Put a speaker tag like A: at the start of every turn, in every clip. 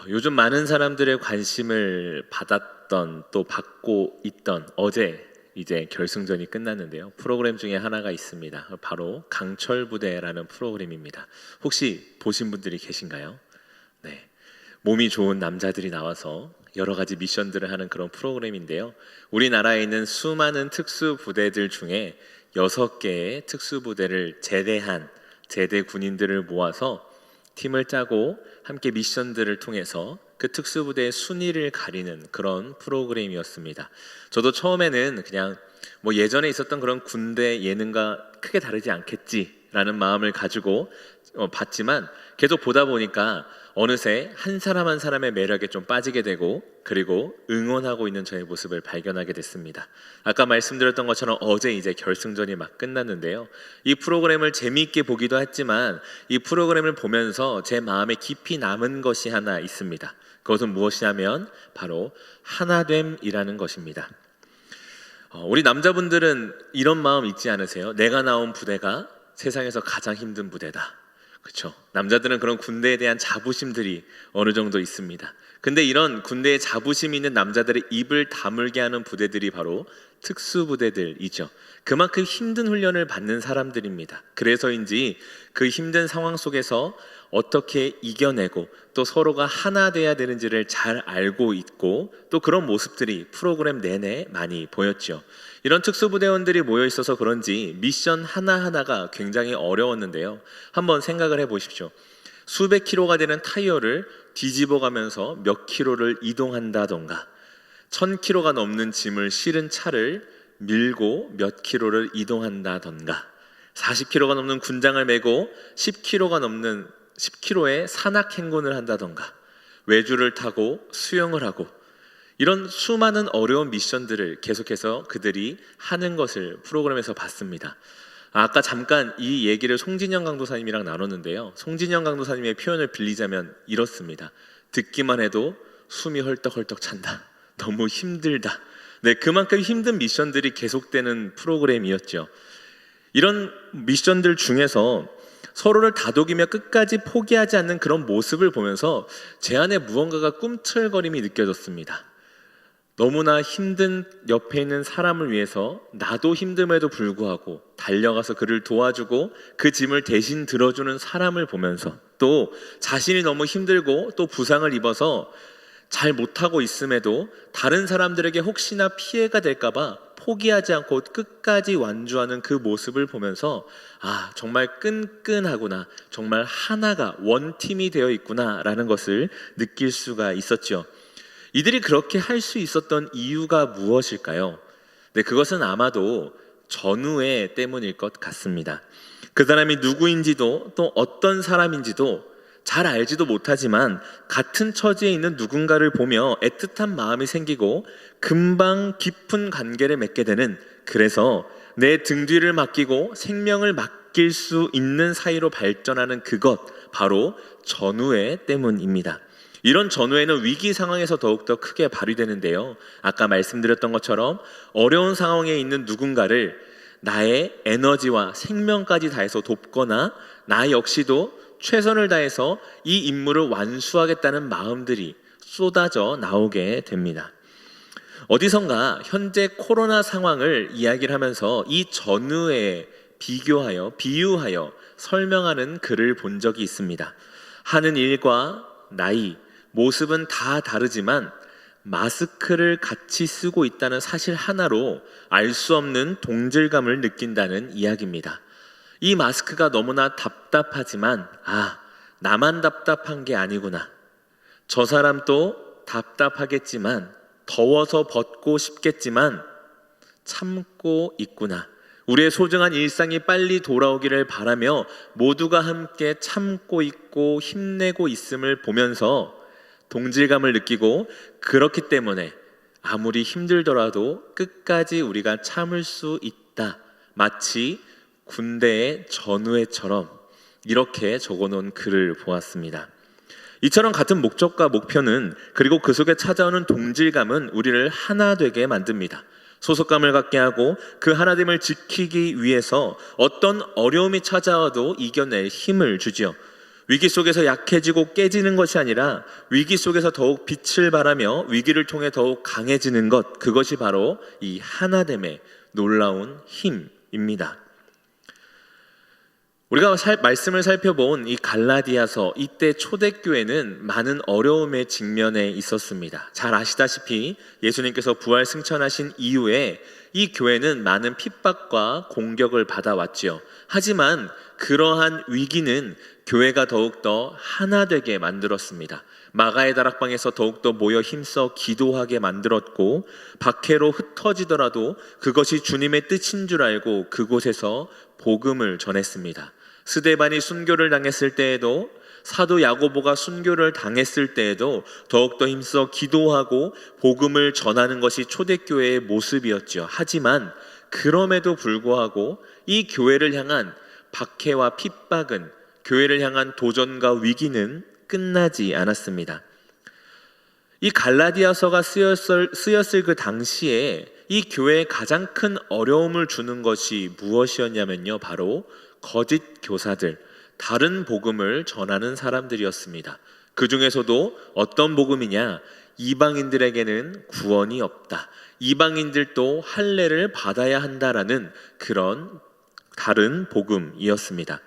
A: 요즘 많은 사람들의 관심을 받았던 또 받고 있던 어제 이제 결승전이 끝났는데요. 프로그램 중에 하나가 있습니다. 바로 강철 부대라는 프로그램입니다. 혹시 보신 분들이 계신가요? 네. 몸이 좋은 남자들이 나와서 여러 가지 미션들을 하는 그런 프로그램인데요. 우리나라에 있는 수많은 특수 부대들 중에 6개의 특수 부대를 제대한 제대 군인들을 모아서 팀을 짜고 함께 미션들을 통해서 그 특수부대의 순위를 가리는 그런 프로그램이었습니다. 저도 처음에는 그냥 뭐 예전에 있었던 그런 군대 예능과 크게 다르지 않겠지라는 마음을 가지고 봤지만 계속 보다 보니까 어느새 한 사람 한 사람의 매력에 좀 빠지게 되고 그리고 응원하고 있는 저의 모습을 발견하게 됐습니다. 아까 말씀드렸던 것처럼 어제 이제 결승전이 막 끝났는데요. 이 프로그램을 재미있게 보기도 했지만 이 프로그램을 보면서 제 마음에 깊이 남은 것이 하나 있습니다. 그것은 무엇이냐면 바로 하나됨이라는 것입니다. 우리 남자분들은 이런 마음 있지 않으세요? 내가 나온 부대가 세상에서 가장 힘든 부대다. 그렇죠. 남자들은 그런 군대에 대한 자부심들이 어느 정도 있습니다. 근데 이런 군대에 자부심이 있는 남자들의 입을 다물게 하는 부대들이 바로 특수부대들이죠. 그만큼 힘든 훈련을 받는 사람들입니다. 그래서인지 그 힘든 상황 속에서 어떻게 이겨내고 또 서로가 하나 돼야 되는지를 잘 알고 있고 또 그런 모습들이 프로그램 내내 많이 보였죠. 이런 특수부대원들이 모여 있어서 그런지 미션 하나하나가 굉장히 어려웠는데요. 한번 생각을 해보십시오. 수백 킬로가 되는 타이어를 뒤집어 가면서 몇 킬로를 이동한다던가 1000킬로가 넘는 짐을 실은 차를 밀고 몇 킬로를 이동한다던가 40킬로가 넘는 군장을 메고 10킬로의 산악 행군을 한다던가 외주를 타고 수영을 하고 이런 수많은 어려운 미션들을 계속해서 그들이 하는 것을 프로그램에서 봤습니다. 아까 잠깐 이 얘기를 송진영 강도사님이랑 나눴는데요. 송진영 강도사님의 표현을 빌리자면 이렇습니다. 듣기만 해도 숨이 헐떡헐떡 찬다. 너무 힘들다. 네, 그만큼 힘든 미션들이 계속되는 프로그램이었죠. 이런 미션들 중에서 서로를 다독이며 끝까지 포기하지 않는 그런 모습을 보면서 제 안에 무언가가 꿈틀거림이 느껴졌습니다. 너무나 힘든 옆에 있는 사람을 위해서 나도 힘듦에도 불구하고 달려가서 그를 도와주고 그 짐을 대신 들어주는 사람을 보면서 또 자신이 너무 힘들고 또 부상을 입어서 잘 못하고 있음에도 다른 사람들에게 혹시나 피해가 될까봐 포기하지 않고 끝까지 완주하는 그 모습을 보면서 아, 정말 끈끈하구나, 정말 하나가 원팀이 되어 있구나라는 것을 느낄 수가 있었죠. 이들이 그렇게 할 수 있었던 이유가 무엇일까요? 네, 그것은 아마도 전우애 때문일 것 같습니다. 그 사람이 누구인지도 또 어떤 사람인지도 잘 알지도 못하지만 같은 처지에 있는 누군가를 보며 애틋한 마음이 생기고 금방 깊은 관계를 맺게 되는, 그래서 내 등 뒤를 맡기고 생명을 맡길 수 있는 사이로 발전하는 그것, 바로 전우애 때문입니다. 이런 전우애는 위기 상황에서 더욱더 크게 발휘되는데요. 아까 말씀드렸던 것처럼 어려운 상황에 있는 누군가를 나의 에너지와 생명까지 다해서 돕거나 나 역시도 최선을 다해서 이 임무를 완수하겠다는 마음들이 쏟아져 나오게 됩니다. 어디선가 현재 코로나 상황을 이야기를 하면서 이 전우애에 비유하여 설명하는 글을 본 적이 있습니다. 하는 일과 나이, 모습은 다 다르지만 마스크를 같이 쓰고 있다는 사실 하나로 알 수 없는 동질감을 느낀다는 이야기입니다. 이 마스크가 너무나 답답하지만 나만 답답한 게 아니구나. 저 사람도 답답하겠지만 더워서 벗고 싶겠지만 참고 있구나. 우리의 소중한 일상이 빨리 돌아오기를 바라며 모두가 함께 참고 있고 힘내고 있음을 보면서 동질감을 느끼고, 그렇기 때문에 아무리 힘들더라도 끝까지 우리가 참을 수 있다. 마치 군대의 전우애처럼 이렇게 적어놓은 글을 보았습니다. 이처럼 같은 목적과 목표는, 그리고 그 속에 찾아오는 동질감은 우리를 하나 되게 만듭니다. 소속감을 갖게 하고 그 하나됨을 지키기 위해서 어떤 어려움이 찾아와도 이겨낼 힘을 주지요. 위기 속에서 약해지고 깨지는 것이 아니라 위기 속에서 더욱 빛을 발하며 위기를 통해 더욱 강해지는 것, 그것이 바로 이 하나됨의 놀라운 힘입니다. 우리가 말씀을 살펴본 이 갈라디아서, 이때 초대교회는 많은 어려움에 직면해 있었습니다. 잘 아시다시피 예수님께서 부활 승천하신 이후에 이 교회는 많은 핍박과 공격을 받아왔지요. 하지만 그러한 위기는 교회가 더욱더 하나 되게 만들었습니다. 마가의 다락방에서 더욱더 모여 힘써 기도하게 만들었고, 박해로 흩어지더라도 그것이 주님의 뜻인 줄 알고 그곳에서 복음을 전했습니다. 스데반이 순교를 당했을 때에도, 사도 야고보가 순교를 당했을 때에도 더욱더 힘써 기도하고 복음을 전하는 것이 초대교회의 모습이었죠. 하지만 그럼에도 불구하고 이 교회를 향한 박해와 핍박은, 교회를 향한 도전과 위기는 끝나지 않았습니다. 이 갈라디아서가 쓰였을 그 당시에 이 교회에 가장 큰 어려움을 주는 것이 무엇이었냐면요, 바로 거짓 교사들, 다른 복음을 전하는 사람들이었습니다. 그 중에서도 어떤 복음이냐? 이방인들에게는 구원이 없다, 이방인들도 할례를 받아야 한다라는 그런 다른 복음이었습니다.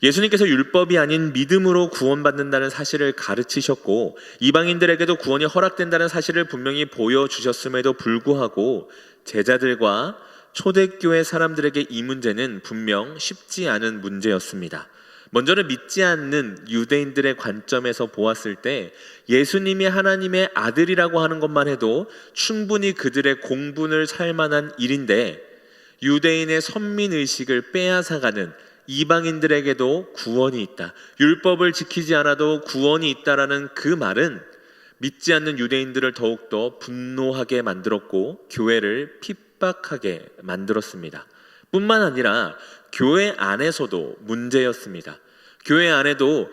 A: 예수님께서 율법이 아닌 믿음으로 구원받는다는 사실을 가르치셨고, 이방인들에게도 구원이 허락된다는 사실을 분명히 보여주셨음에도 불구하고 제자들과 초대교회 사람들에게 이 문제는 분명 쉽지 않은 문제였습니다. 먼저는 믿지 않는 유대인들의 관점에서 보았을 때 예수님이 하나님의 아들이라고 하는 것만 해도 충분히 그들의 공분을 살 만한 일인데, 유대인의 선민의식을 빼앗아가는, 이방인들에게도 구원이 있다, 율법을 지키지 않아도 구원이 있다라는 그 말은 믿지 않는 유대인들을 더욱더 분노하게 만들었고 교회를 핍박하게 만들었습니다. 뿐만 아니라 교회 안에서도 문제였습니다. 교회 안에도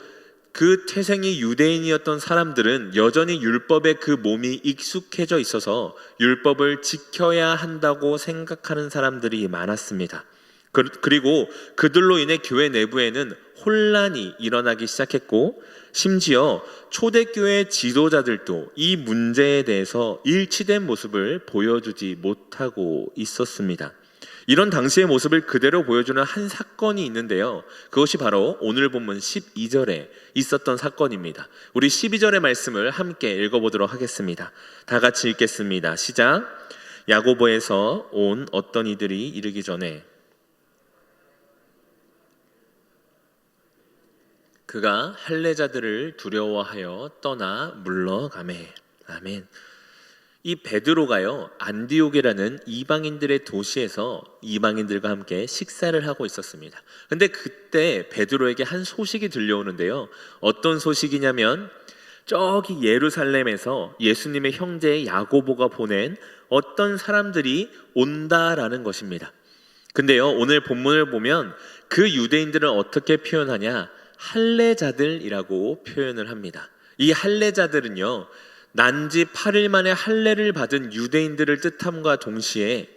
A: 그 태생이 유대인이었던 사람들은 여전히 율법에 그 몸이 익숙해져 있어서 율법을 지켜야 한다고 생각하는 사람들이 많았습니다. 그리고 그들로 인해 교회 내부에는 혼란이 일어나기 시작했고, 심지어 초대교회 지도자들도 이 문제에 대해서 일치된 모습을 보여주지 못하고 있었습니다. 이런 당시의 모습을 그대로 보여주는 한 사건이 있는데요, 그것이 바로 오늘 본문 12절에 있었던 사건입니다. 우리 12절의 말씀을 함께 읽어보도록 하겠습니다. 다 같이 읽겠습니다. 시작. 야고보에서 온 어떤 이들이 이르기 전에 그가 할례자들을 두려워하여 떠나 물러가매. 아멘. 이 베드로가요, 안디옥이라는 이방인들의 도시에서 이방인들과 함께 식사를 하고 있었습니다. 근데 그때 베드로에게 한 소식이 들려오는데요, 어떤 소식이냐면 저기 예루살렘에서 예수님의 형제 야고보가 보낸 어떤 사람들이 온다라는 것입니다. 근데요, 오늘 본문을 보면 그 유대인들은 어떻게 표현하냐? 할례자들이라고 표현을 합니다. 이 할례자들은요, 난지 8일 만에 할례를 받은 유대인들을 뜻함과 동시에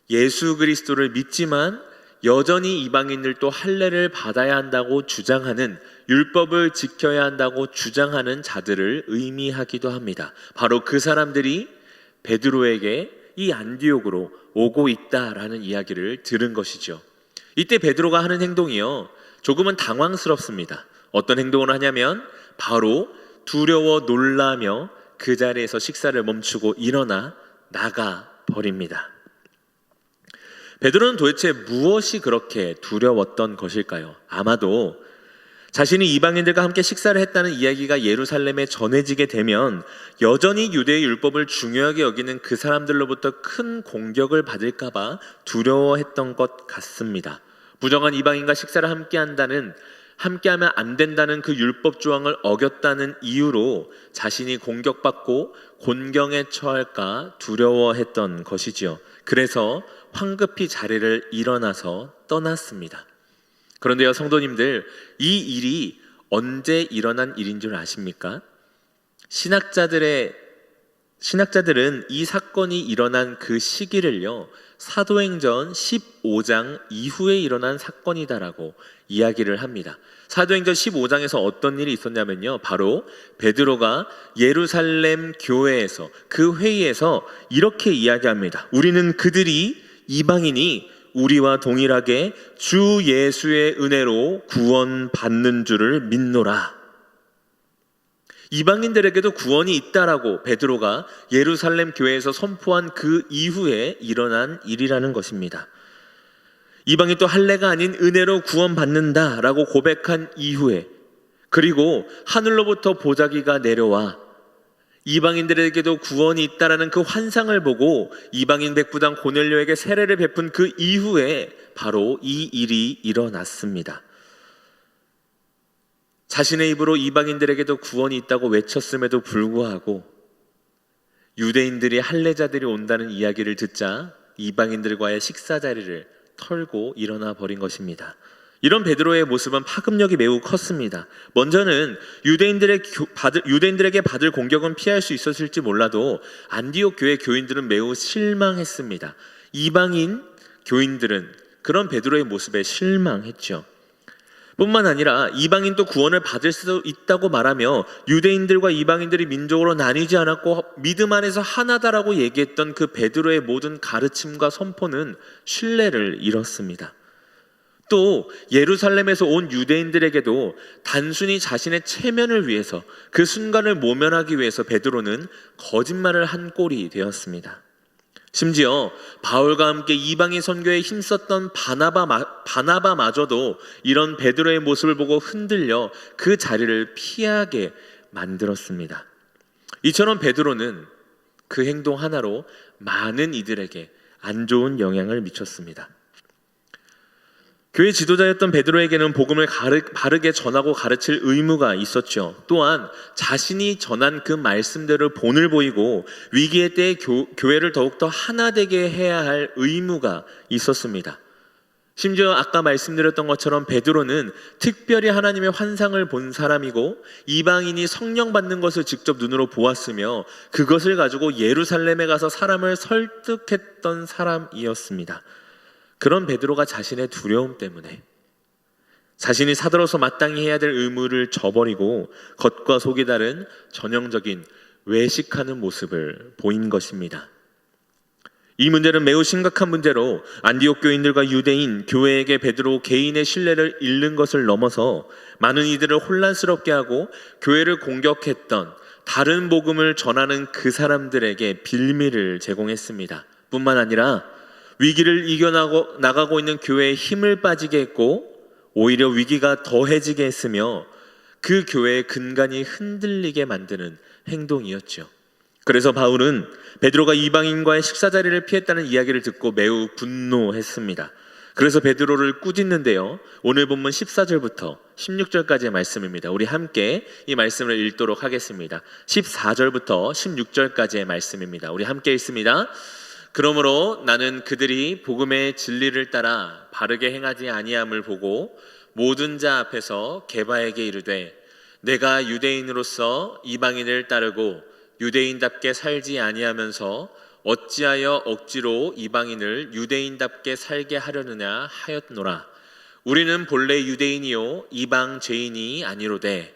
A: 예수 그리스도를 믿지만 여전히 이방인들도 할례를 받아야 한다고 주장하는, 율법을 지켜야 한다고 주장하는 자들을 의미하기도 합니다. 바로 그 사람들이 베드로에게 이 안디옥으로 오고 있다라는 이야기를 들은 것이죠. 이때 베드로가 하는 행동이요, 조금은 당황스럽습니다. 어떤 행동을 하냐면 바로 두려워 놀라며 그 자리에서 식사를 멈추고 일어나 나가 버립니다. 베드로는 도대체 무엇이 그렇게 두려웠던 것일까요? 아마도 자신이 이방인들과 함께 식사를 했다는 이야기가 예루살렘에 전해지게 되면 여전히 유대의 율법을 중요하게 여기는 그 사람들로부터 큰 공격을 받을까봐 두려워했던 것 같습니다. 부정한 이방인과 식사를 함께하면 안 된다는 그 율법 조항을 어겼다는 이유로 자신이 공격받고 곤경에 처할까 두려워했던 것이지요. 그래서 황급히 자리를 일어나서 떠났습니다. 그런데요, 성도님들, 이 일이 언제 일어난 일인 줄 아십니까? 신학자들의 신학자들은 이 사건이 일어난 그 시기를요, 사도행전 15장 이후에 일어난 사건이다라고 이야기를 합니다. 사도행전 15장에서 어떤 일이 있었냐면요, 바로 베드로가 예루살렘 교회에서, 그 회의에서 이렇게 이야기합니다. 우리는 그들이, 이방인이 우리와 동일하게 주 예수의 은혜로 구원받는 줄을 믿노라. 이방인들에게도 구원이 있다라고 베드로가 예루살렘 교회에서 선포한 그 이후에 일어난 일이라는 것입니다. 이방인 또 할례가 아닌 은혜로 구원받는다라고 고백한 이후에, 그리고 하늘로부터 보자기가 내려와 이방인들에게도 구원이 있다라는 그 환상을 보고 이방인 백부장 고넬료에게 세례를 베푼 그 이후에 바로 이 일이 일어났습니다. 자신의 입으로 이방인들에게도 구원이 있다고 외쳤음에도 불구하고 유대인들이, 할례자들이 온다는 이야기를 듣자 이방인들과의 식사 자리를 털고 일어나 버린 것입니다. 이런 베드로의 모습은 파급력이 매우 컸습니다. 먼저는 유대인들에게 받을 공격은 피할 수 있었을지 몰라도 안디옥 교회 교인들은 매우 실망했습니다. 이방인 교인들은 그런 베드로의 모습에 실망했죠. 뿐만 아니라 이방인도 구원을 받을 수 있다고 말하며 유대인들과 이방인들이 민족으로 나뉘지 않았고 믿음 안에서 하나다라고 얘기했던 그 베드로의 모든 가르침과 선포는 신뢰를 잃었습니다. 또 예루살렘에서 온 유대인들에게도 단순히 자신의 체면을 위해서, 그 순간을 모면하기 위해서 베드로는 거짓말을 한 꼴이 되었습니다. 심지어 바울과 함께 이방인 선교에 힘썼던 바나바마저도 이런 베드로의 모습을 보고 흔들려 그 자리를 피하게 만들었습니다. 이처럼 베드로는 그 행동 하나로 많은 이들에게 안 좋은 영향을 미쳤습니다. 교회 지도자였던 베드로에게는 복음을 바르게 전하고 가르칠 의무가 있었죠. 또한 자신이 전한 그 말씀대로 본을 보이고 위기의 때에 교회를 더욱더 하나 되게 해야 할 의무가 있었습니다. 심지어 아까 말씀드렸던 것처럼 베드로는 특별히 하나님의 환상을 본 사람이고 이방인이 성령 받는 것을 직접 눈으로 보았으며 그것을 가지고 예루살렘에 가서 사람을 설득했던 사람이었습니다. 그런 베드로가 자신의 두려움 때문에 자신이 사도로서 마땅히 해야 될 의무를 저버리고 겉과 속이 다른 전형적인 외식하는 모습을 보인 것입니다. 이 문제는 매우 심각한 문제로 안디옥 교인들과 유대인, 교회에게 베드로 개인의 신뢰를 잃는 것을 넘어서 많은 이들을 혼란스럽게 하고 교회를 공격했던, 다른 복음을 전하는 그 사람들에게 빌미를 제공했습니다. 뿐만 아니라 위기를 이겨나가고 있는 교회에 힘을 빠지게 했고 오히려 위기가 더해지게 했으며 그 교회의 근간이 흔들리게 만드는 행동이었죠. 그래서 바울은 베드로가 이방인과의 식사 자리를 피했다는 이야기를 듣고 매우 분노했습니다. 그래서 베드로를 꾸짖는데요, 오늘 본문 14절부터 16절까지의 말씀입니다. 우리 함께 이 말씀을 읽도록 하겠습니다. 14절부터 16절까지의 말씀입니다. 우리 함께 읽습니다. 그러므로 나는 그들이 복음의 진리를 따라 바르게 행하지 아니함을 보고 모든 자 앞에서 게바에게 이르되 내가 유대인으로서 이방인을 따르고 유대인답게 살지 아니하면서 어찌하여 억지로 이방인을 유대인답게 살게 하려느냐 하였노라. 우리는 본래 유대인이요 이방 죄인이 아니로되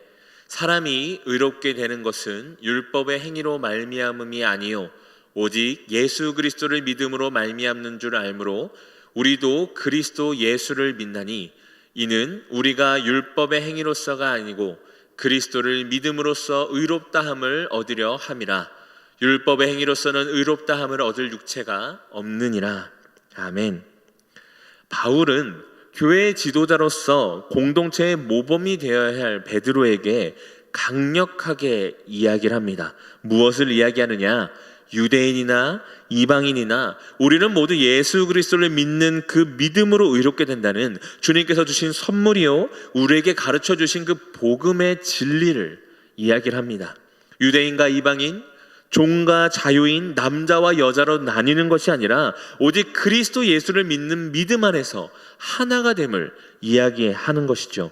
A: 사람이 의롭게 되는 것은 율법의 행위로 말미암음이 아니요 오직 예수 그리스도를 믿음으로 말미암는 줄 알므로 우리도 그리스도 예수를 믿나니 이는 우리가 율법의 행위로서가 아니고 그리스도를 믿음으로써 의롭다함을 얻으려 함이라. 율법의 행위로서는 의롭다함을 얻을 육체가 없느니라. 아멘. 바울은 교회의 지도자로서 공동체의 모범이 되어야 할 베드로에게 강력하게 이야기를 합니다. 무엇을 이야기하느냐? 유대인이나 이방인이나 우리는 모두 예수 그리스도를 믿는 그 믿음으로 의롭게 된다는 주님께서 주신 선물이요 우리에게 가르쳐 주신 그 복음의 진리를 이야기를 합니다. 유대인과 이방인, 종과 자유인, 남자와 여자로 나뉘는 것이 아니라 오직 그리스도 예수를 믿는 믿음 안에서 하나가 됨을 이야기하는 것이죠.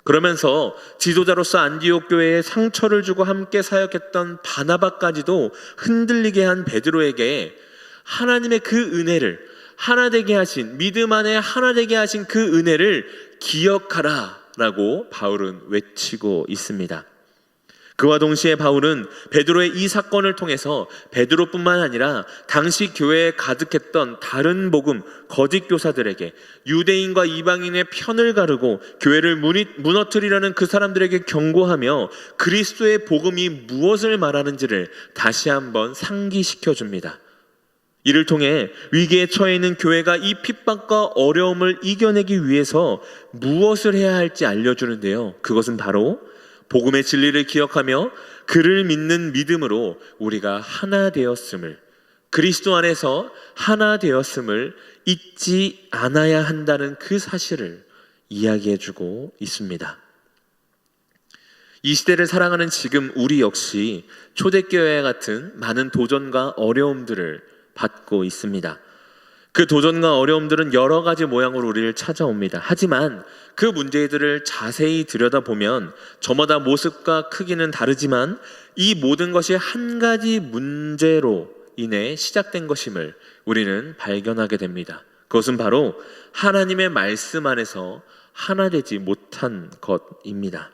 A: 그러면서 지도자로서 안디옥 교회에 상처를 주고 함께 사역했던 바나바까지도 흔들리게 한 베드로에게 하나님의 그 은혜를, 하나 되게 하신, 믿음 안에 하나 되게 하신 그 은혜를 기억하라 라고 바울은 외치고 있습니다. 그와 동시에 바울은 베드로의 이 사건을 통해서 베드로뿐만 아니라 당시 교회에 가득했던 다른 복음 거짓 교사들에게, 유대인과 이방인의 편을 가르고 교회를 무너뜨리려는 그 사람들에게 경고하며 그리스도의 복음이 무엇을 말하는지를 다시 한번 상기시켜 줍니다. 이를 통해 위기에 처해 있는 교회가 이 핍박과 어려움을 이겨내기 위해서 무엇을 해야 할지 알려주는데요. 그것은 바로 복음의 진리를 기억하며 그를 믿는 믿음으로 우리가 하나 되었음을, 그리스도 안에서 하나 되었음을 잊지 않아야 한다는 그 사실을 이야기해주고 있습니다. 이 시대를 살아가는 지금 우리 역시 초대교회와 같은 많은 도전과 어려움들을 받고 있습니다. 그 도전과 어려움들은 여러 가지 모양으로 우리를 찾아옵니다. 하지만 그 문제들을 자세히 들여다보면 저마다 모습과 크기는 다르지만 이 모든 것이 한 가지 문제로 인해 시작된 것임을 우리는 발견하게 됩니다. 그것은 바로 하나님의 말씀 안에서 하나 되지 못한 것입니다.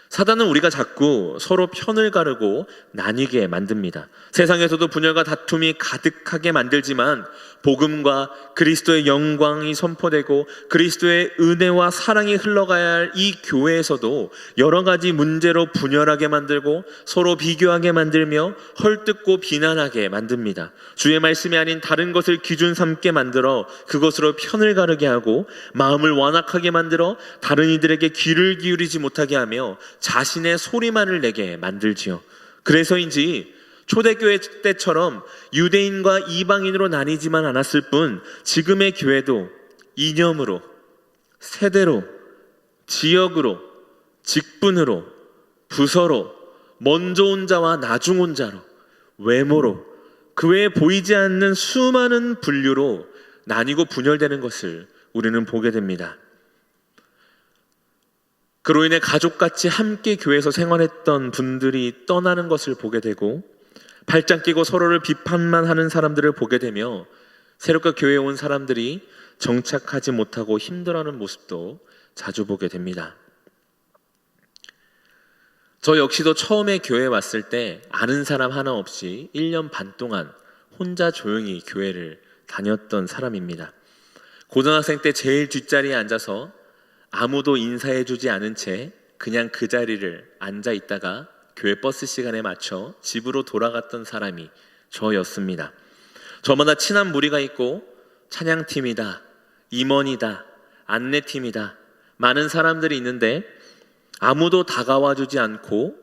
A: 사단은 우리가 자꾸 서로 편을 가르고 나뉘게 만듭니다. 세상에서도 분열과 다툼이 가득하게 만들지만 복음과 그리스도의 영광이 선포되고 그리스도의 은혜와 사랑이 흘러가야 할 이 교회에서도 여러 가지 문제로 분열하게 만들고 서로 비교하게 만들며 헐뜯고 비난하게 만듭니다. 주의 말씀이 아닌 다른 것을 기준 삼게 만들어 그것으로 편을 가르게 하고 마음을 완악하게 만들어 다른 이들에게 귀를 기울이지 못하게 하며 자신의 소리만을 내게 만들지요. 그래서인지 초대교회 때처럼 유대인과 이방인으로 나뉘지만 않았을 뿐 지금의 교회도 이념으로, 세대로, 지역으로, 직분으로, 부서로, 먼저 온 자와 나중 온 자로, 외모로, 그 외에 보이지 않는 수많은 분류로 나뉘고 분열되는 것을 우리는 보게 됩니다. 그로 인해 가족같이 함께 교회에서 생활했던 분들이 떠나는 것을 보게 되고 발장 끼고 서로를 비판만 하는 사람들을 보게 되며 새롭게 교회에 온 사람들이 정착하지 못하고 힘들어하는 모습도 자주 보게 됩니다. 저 역시도 처음에 교회에 왔을 때 아는 사람 하나 없이 1년 반 동안 혼자 조용히 교회를 다녔던 사람입니다. 고등학생 때 제일 뒷자리에 앉아서 아무도 인사해주지 않은 채 그냥 그 자리를 앉아 있다가 교회 버스 시간에 맞춰 집으로 돌아갔던 사람이 저였습니다. 저마다 친한 무리가 있고 찬양팀이다, 임원이다, 안내팀이다, 많은 사람들이 있는데 아무도 다가와 주지 않고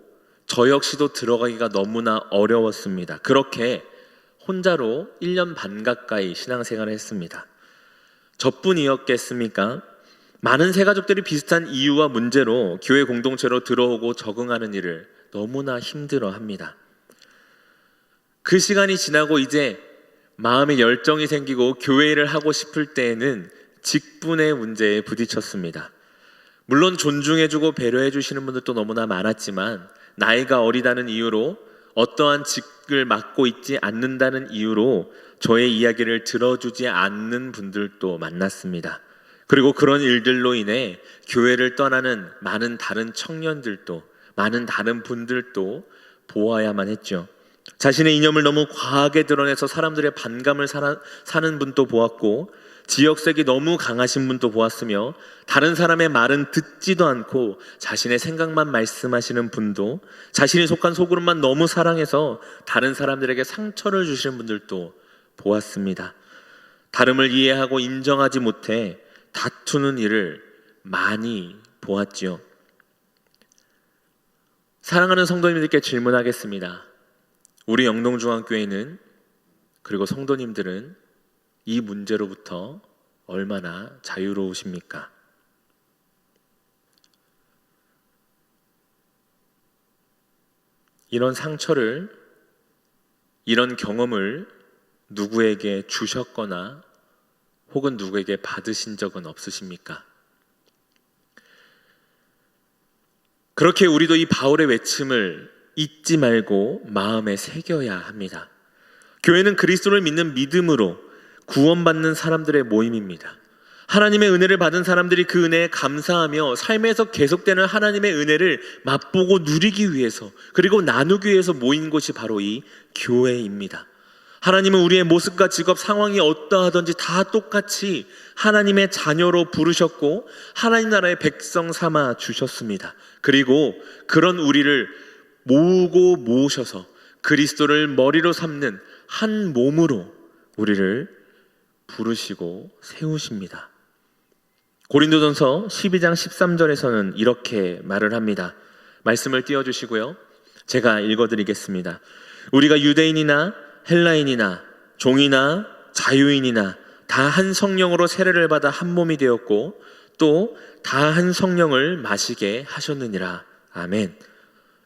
A: 저 역시도 들어가기가 너무나 어려웠습니다. 그렇게 혼자로 1년 반 가까이 신앙생활을 했습니다. 저뿐이었겠습니까? 많은 새가족들이 비슷한 이유와 문제로 교회 공동체로 들어오고 적응하는 일을 너무나 힘들어합니다. 그 시간이 지나고 이제 마음에 열정이 생기고 교회 일을 하고 싶을 때에는 직분의 문제에 부딪혔습니다. 물론 존중해주고 배려해주시는 분들도 너무나 많았지만 나이가 어리다는 이유로 어떠한 직을 맡고 있지 않는다는 이유로 저의 이야기를 들어주지 않는 분들도 만났습니다. 그리고 그런 일들로 인해 교회를 떠나는 많은 다른 청년들도, 많은 다른 분들도 보아야만 했죠. 자신의 이념을 너무 과하게 드러내서 사람들의 반감을 사는 분도 보았고, 지역색이 너무 강하신 분도 보았으며, 다른 사람의 말은 듣지도 않고 자신의 생각만 말씀하시는 분도, 자신이 속한 소그룹만 너무 사랑해서 다른 사람들에게 상처를 주시는 분들도 보았습니다. 다름을 이해하고 인정하지 못해 다투는 일을 많이 보았지요. 사랑하는 성도님들께 질문하겠습니다. 우리 영동중앙교회는, 그리고 성도님들은 이 문제로부터 얼마나 자유로우십니까? 이런 상처를, 이런 경험을 누구에게 주셨거나 혹은 누구에게 받으신 적은 없으십니까? 그렇게 우리도 이 바울의 외침을 잊지 말고 마음에 새겨야 합니다. 교회는 그리스도를 믿는 믿음으로 구원받는 사람들의 모임입니다. 하나님의 은혜를 받은 사람들이 그 은혜에 감사하며 삶에서 계속되는 하나님의 은혜를 맛보고 누리기 위해서, 그리고 나누기 위해서 모인 곳이 바로 이 교회입니다. 하나님은 우리의 모습과 직업, 상황이 어떠하든지 다 똑같이 하나님의 자녀로 부르셨고 하나님 나라의 백성 삼아 주셨습니다. 그리고 그런 우리를 모으고 모으셔서 그리스도를 머리로 삼는 한 몸으로 우리를 부르시고 세우십니다. 고린도전서 12장 13절에서는 이렇게 말을 합니다. 말씀을 띄워주시고요, 제가 읽어드리겠습니다. 우리가 유대인이나 헬라인이나 종이나 자유인이나 다 한 성령으로 세례를 받아 한 몸이 되었고 또 다 한 성령을 마시게 하셨느니라. 아멘.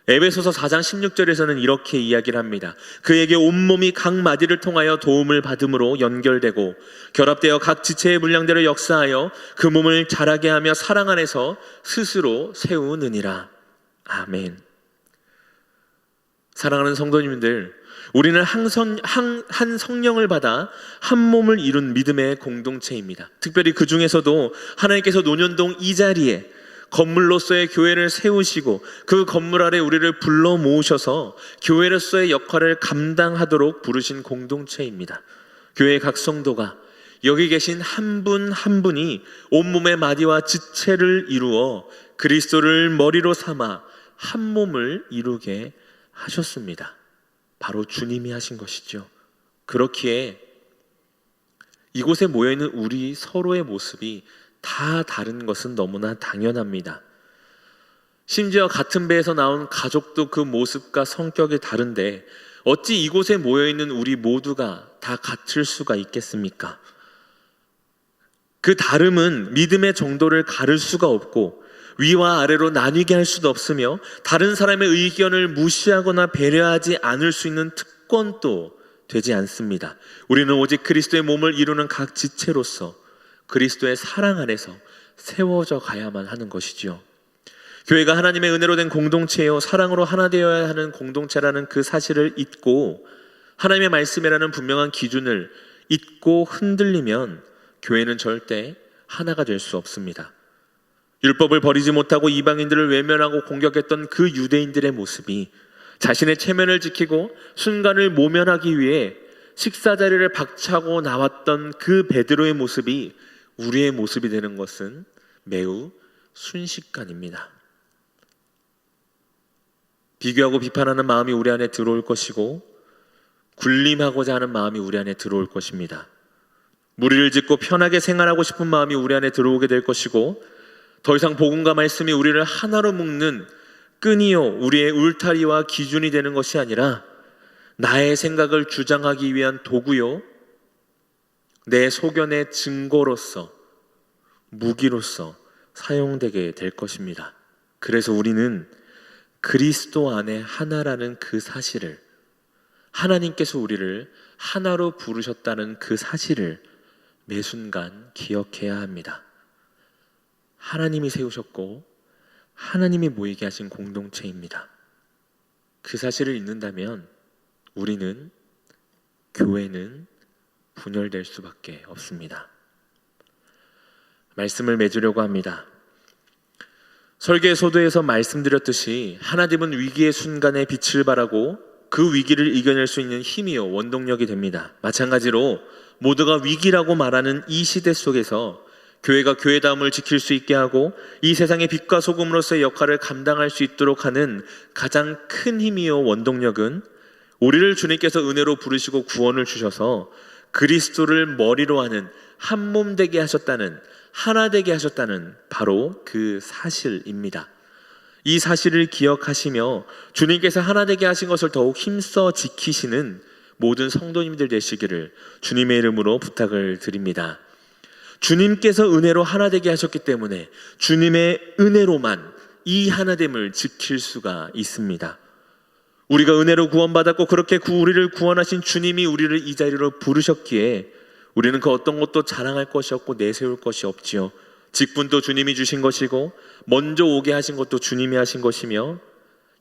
A: 에베소서 4장 16절에서는 이렇게 이야기를 합니다. 그에게 온몸이 각 마디를 통하여 도움을 받음으로 연결되고 결합되어 각 지체의 분량대로 역사하여 그 몸을 자라게 하며 사랑 안에서 스스로 세우느니라. 아멘. 사랑하는 성도님들, 우리는 한 성령을 받아 한 몸을 이룬 믿음의 공동체입니다. 특별히 그 중에서도 하나님께서 노년동 이 자리에 건물로서의 교회를 세우시고 그 건물 아래 우리를 불러 모으셔서 교회로서의 역할을 감당하도록 부르신 공동체입니다. 교회의 각 성도가 여기 계신 한 분 한 분이 온몸의 마디와 지체를 이루어 그리스도를 머리로 삼아 한 몸을 이루게 하셨습니다. 바로 주님이 하신 것이죠. 그렇기에 이곳에 모여있는 우리 서로의 모습이 다 다른 것은 너무나 당연합니다. 심지어 같은 배에서 나온 가족도 그 모습과 성격이 다른데 어찌 이곳에 모여있는 우리 모두가 다 같을 수가 있겠습니까? 그 다름은 믿음의 정도를 가를 수가 없고 위와 아래로 나뉘게 할 수도 없으며 다른 사람의 의견을 무시하거나 배려하지 않을 수 있는 특권도 되지 않습니다. 우리는 오직 그리스도의 몸을 이루는 각 지체로서 그리스도의 사랑 안에서 세워져 가야만 하는 것이지요. 교회가 하나님의 은혜로 된 공동체요, 사랑으로 하나 되어야 하는 공동체라는 그 사실을 잊고 하나님의 말씀이라는 분명한 기준을 잊고 흔들리면 교회는 절대 하나가 될 수 없습니다. 율법을 버리지 못하고 이방인들을 외면하고 공격했던 그 유대인들의 모습이 자신의 체면을 지키고 순간을 모면하기 위해 식사 자리를 박차고 나왔던 그 베드로의 모습이 우리의 모습이 되는 것은 매우 순식간입니다. 비교하고 비판하는 마음이 우리 안에 들어올 것이고 군림하고자 하는 마음이 우리 안에 들어올 것입니다. 무리를 짓고 편하게 생활하고 싶은 마음이 우리 안에 들어오게 될 것이고 더 이상 복음과 말씀이 우리를 하나로 묶는 끈이요, 우리의 울타리와 기준이 되는 것이 아니라 나의 생각을 주장하기 위한 도구요, 내 소견의 증거로서, 무기로서 사용되게 될 것입니다. 그래서 우리는 그리스도 안에 하나라는 그 사실을, 하나님께서 우리를 하나로 부르셨다는 그 사실을 매 순간 기억해야 합니다. 하나님이 세우셨고 하나님이 모이게 하신 공동체입니다. 그 사실을 잊는다면 우리는, 교회는 분열될 수밖에 없습니다. 말씀을 맺으려고 합니다. 설교의 소도에서 말씀드렸듯이 하나님은 위기의 순간에 빛을 발하고 그 위기를 이겨낼 수 있는 힘이요, 원동력이 됩니다. 마찬가지로 모두가 위기라고 말하는 이 시대 속에서 교회가 교회다움을 지킬 수 있게 하고 이 세상의 빛과 소금으로서의 역할을 감당할 수 있도록 하는 가장 큰 힘이요, 원동력은 우리를 주님께서 은혜로 부르시고 구원을 주셔서 그리스도를 머리로 하는 한 몸 되게 하셨다는, 하나 되게 하셨다는 바로 그 사실입니다. 이 사실을 기억하시며 주님께서 하나 되게 하신 것을 더욱 힘써 지키시는 모든 성도님들 되시기를 주님의 이름으로 부탁을 드립니다. 주님께서 은혜로 하나 되게 하셨기 때문에 주님의 은혜로만 이 하나됨을 지킬 수가 있습니다. 우리가 은혜로 구원받았고 그렇게 우리를 구원하신 주님이 우리를 이 자리로 부르셨기에 우리는 그 어떤 것도 자랑할 것이 없고 내세울 것이 없지요. 직분도 주님이 주신 것이고 먼저 오게 하신 것도 주님이 하신 것이며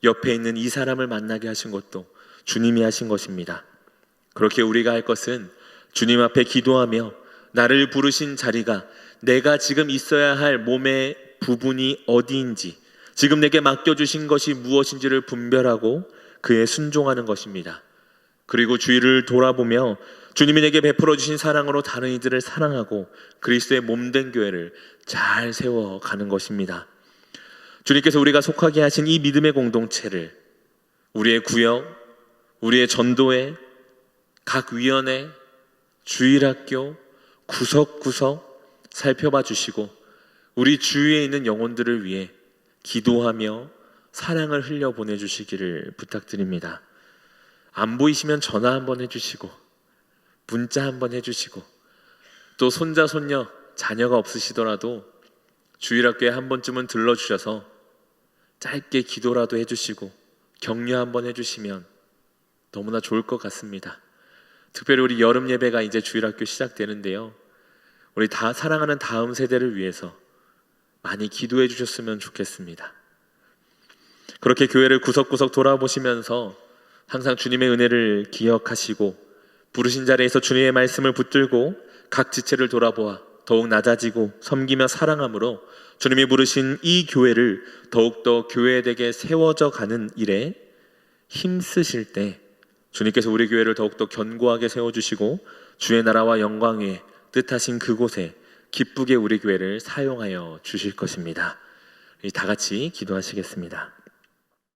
A: 옆에 있는 이 사람을 만나게 하신 것도 주님이 하신 것입니다. 그렇게 우리가 할 것은 주님 앞에 기도하며 나를 부르신 자리가 내가 지금 있어야 할 몸의 부분이 어디인지, 지금 내게 맡겨주신 것이 무엇인지를 분별하고 그에 순종하는 것입니다. 그리고 주위를 돌아보며 주님이 내게 베풀어 주신 사랑으로 다른 이들을 사랑하고 그리스도의 몸된 교회를 잘 세워가는 것입니다. 주님께서 우리가 속하게 하신 이 믿음의 공동체를 우리의 구역, 우리의 전도회, 각 위원회, 주일학교 구석구석 살펴봐 주시고 우리 주위에 있는 영혼들을 위해 기도하며 사랑을 흘려 보내주시기를 부탁드립니다. 안 보이시면 전화 한번 해주시고 문자 한번 해주시고 또 손자 손녀 자녀가 없으시더라도 주일학교에 한 번쯤은 들러주셔서 짧게 기도라도 해주시고 격려 한번 해주시면 너무나 좋을 것 같습니다. 특별히 우리 여름 예배가 이제 주일학교 시작되는데요, 우리 다 사랑하는 다음 세대를 위해서 많이 기도해 주셨으면 좋겠습니다. 그렇게 교회를 구석구석 돌아보시면서 항상 주님의 은혜를 기억하시고 부르신 자리에서 주님의 말씀을 붙들고 각 지체를 돌아보아 더욱 낮아지고 섬기며 사랑함으로 주님이 부르신 이 교회를 더욱더 교회되게 세워져 가는 일에 힘쓰실 때 주님께서 우리 교회를 더욱더 견고하게 세워주시고 주의 나라와 영광 위에 뜻하신 그곳에 기쁘게 우리 교회를 사용하여 주실 것입니다. 다 같이 기도하시겠습니다.